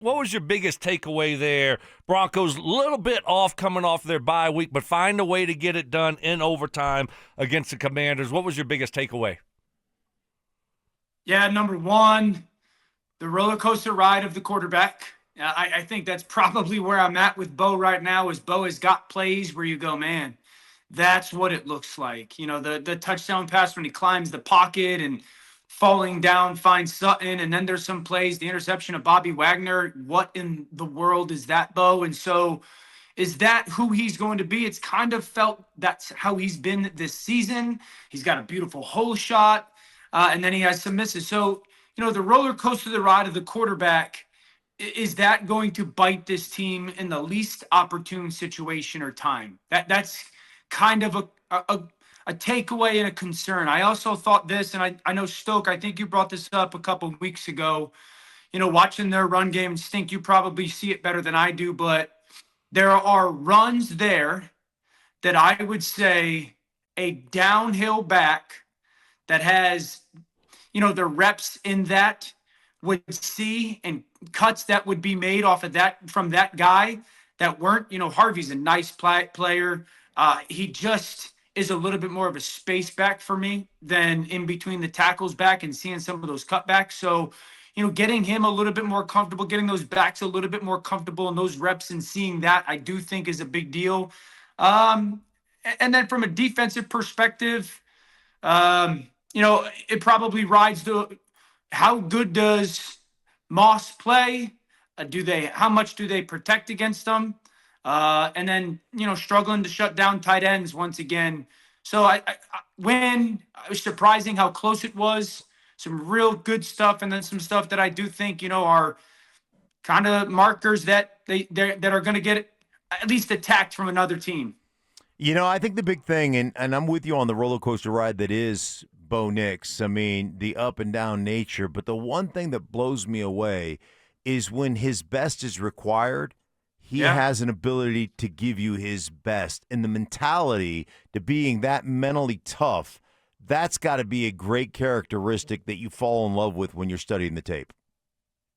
What was your biggest takeaway there? Broncos a little bit off coming off their bye week, but find a way to get it done in overtime against the Commanders. What was your biggest takeaway? Yeah, number one, the roller coaster ride of the quarterback. I think that's probably where I'm at with Bo right now. Is Bo has got plays where you go, man, that's what it looks like. The touchdown pass when he climbs the pocket and falling down finds Sutton, and then there's some plays, the interception of Bobby Wagner. What in the world is that, Bo? And so, is that who he's going to be? It's kind of felt that's how he's been this season. He's got a beautiful hole shot, and then he has some misses. So, the roller coaster, the ride of the quarterback, is that going to bite this team in the least opportune situation or time? That's kind of a takeaway and a concern. I also thought this, and I know Stoke, I think you brought this up a couple of weeks ago, watching their run game, and Stink, you probably see it better than I do, but there are runs there that I would say a downhill back that has, the reps in that would see, and cuts that would be made off of that from that guy that weren't, Harvey's a nice player. He just is a little bit more of a space back for me than in between the tackles back and seeing some of those cutbacks. So, getting him a little bit more comfortable, getting those backs a little bit more comfortable in those reps and seeing that, I do think is a big deal. And then from a defensive perspective, it probably rides the how good does Moss play? How much do they protect against them? And then, struggling to shut down tight ends once again. So when it was surprising how close it was, some real good stuff, and then some stuff that I do think, are kind of markers that that are going to get at least attacked from another team. I think the big thing, and I'm with you on the roller coaster ride that is Bo Nix. I mean, the up and down nature. But the one thing that blows me away is when his best is required, he has an ability to give you his best. And the mentality to being that mentally tough, that's got to be a great characteristic that you fall in love with when you're studying the tape.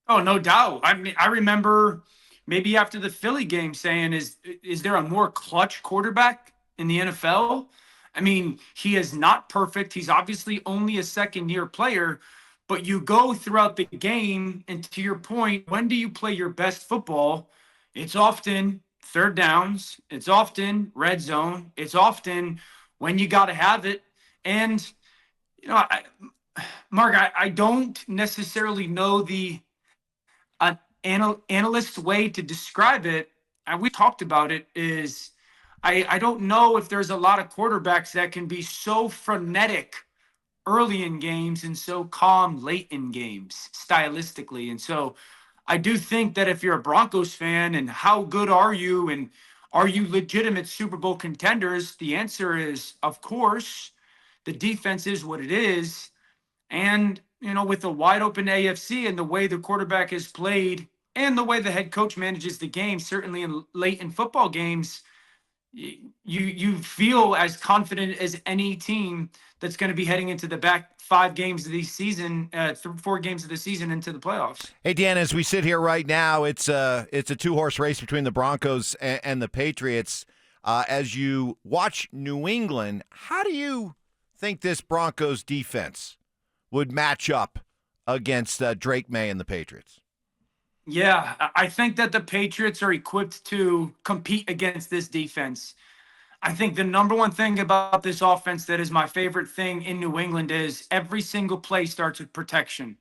Oh, no doubt. I mean, I remember maybe after the Philly game saying, is there a more clutch quarterback in the NFL? I mean, he is not perfect. He's obviously only a second-year player, but you go throughout the game, and to your point, when do you play your best football? It's often third downs. It's often red zone. It's often when you got to have it. And, Mark, I don't necessarily know the analyst's way to describe it, and we talked about it, is I don't know if there's a lot of quarterbacks that can be so frenetic early in games and so calm late in games stylistically. And so I do think that if you're a Broncos fan, and how good are you, and are you legitimate Super Bowl contenders? The answer is, of course. The defense is what it is. And, with the wide open AFC and the way the quarterback is played and the way the head coach manages the game, certainly in late in football games, you feel as confident as any team that's going to be heading into the back 5 games of the season, 4 games of the season into the playoffs. Hey, Dan, as we sit here right now, it's a 2-horse race between the Broncos and the Patriots. As you watch New England, how do you think this Broncos defense would match up against Drake May and the Patriots? Yeah, I think that the Patriots are equipped to compete against this defense. I think the number one thing about this offense that is my favorite thing in New England is every single play starts with protection.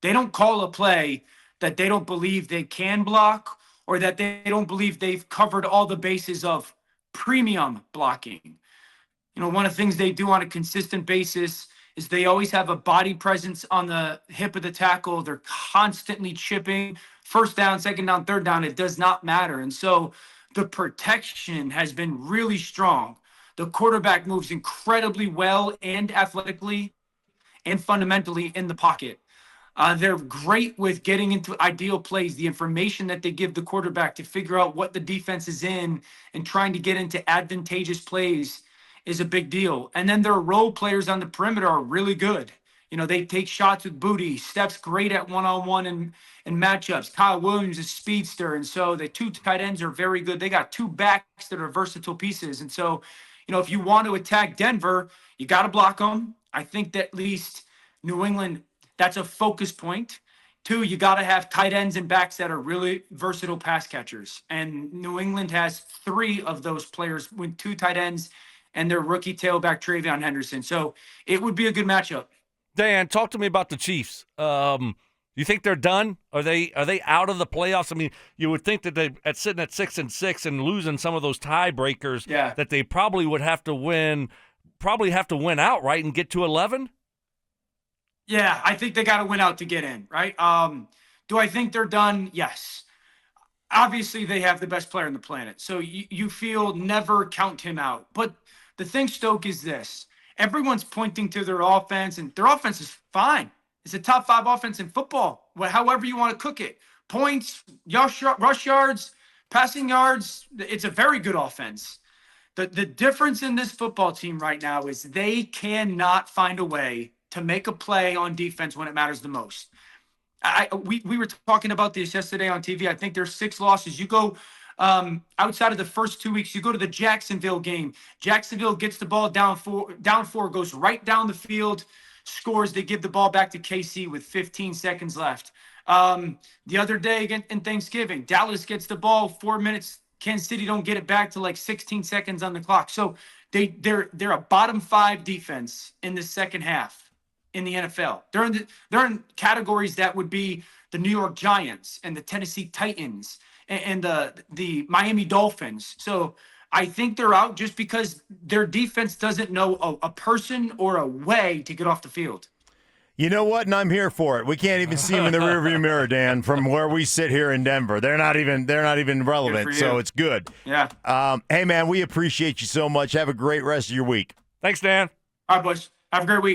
They don't call a play that they don't believe they can block, or that they don't believe they've covered all the bases of premium blocking. One of the things they do on a consistent basis is they always have a body presence on the hip of the tackle. They're constantly chipping. First down, second down, third down, it does not matter. And so the protection has been really strong. The quarterback moves incredibly well and athletically and fundamentally in the pocket. They're great with getting into ideal plays, the information that they give the quarterback to figure out what the defense is in and trying to get into advantageous plays is a big deal. And then their role players on the perimeter are really good. They take shots with booty. Steph's great at one-on-one and matchups. Kyle Williams is speedster. And so the 2 tight ends are very good. They got 2 backs that are versatile pieces. And so, if you want to attack Denver, you got to block them. I think that at least New England, that's a focus point. 2, you got to have tight ends and backs that are really versatile pass catchers. And New England has 3 of those players with 2 tight ends and their rookie tailback Travion Henderson. So it would be a good matchup. Dan, talk to me about the Chiefs. You think they're done? Are they out of the playoffs? I mean, you would think that at sitting at 6-6 and losing some of those tiebreakers, that they probably would have to win outright and get to 11. Yeah, I think they got to win out to get in, right? Do I think they're done? Yes. Obviously, they have the best player on the planet, so you feel never count him out. But the thing, Stoke, is this. Everyone's pointing to their offense, and their offense is fine. It's a top 5 offense in football, however you want to cook it. Points, rush yards, passing yards, it's a very good offense. The difference in this football team right now is they cannot find a way to make a play on defense when it matters the most. We were talking about this yesterday on TV. I think there's 6 losses. You go outside of the first 2 weeks, you go to the Jacksonville game. Jacksonville gets the ball down 4, goes right down the field, scores. They give the ball back to KC with 15 seconds left. The other day in Thanksgiving, Dallas gets the ball 4 minutes. Kansas City don't get it back to like 16 seconds on the clock. So they're a bottom 5 defense in the second half in the NFL. They're in categories that would be the New York Giants and the Tennessee Titans and the Miami Dolphins. So I think they're out just because their defense doesn't know a person or a way to get off the field. You know what? And I'm here for it. We can't even see them in the rearview mirror, Dan, from where we sit here in Denver. They're not even relevant, so it's good. Yeah. Hey, man, we appreciate you so much. Have a great rest of your week. Thanks, Dan. All right, boys. Have a great week.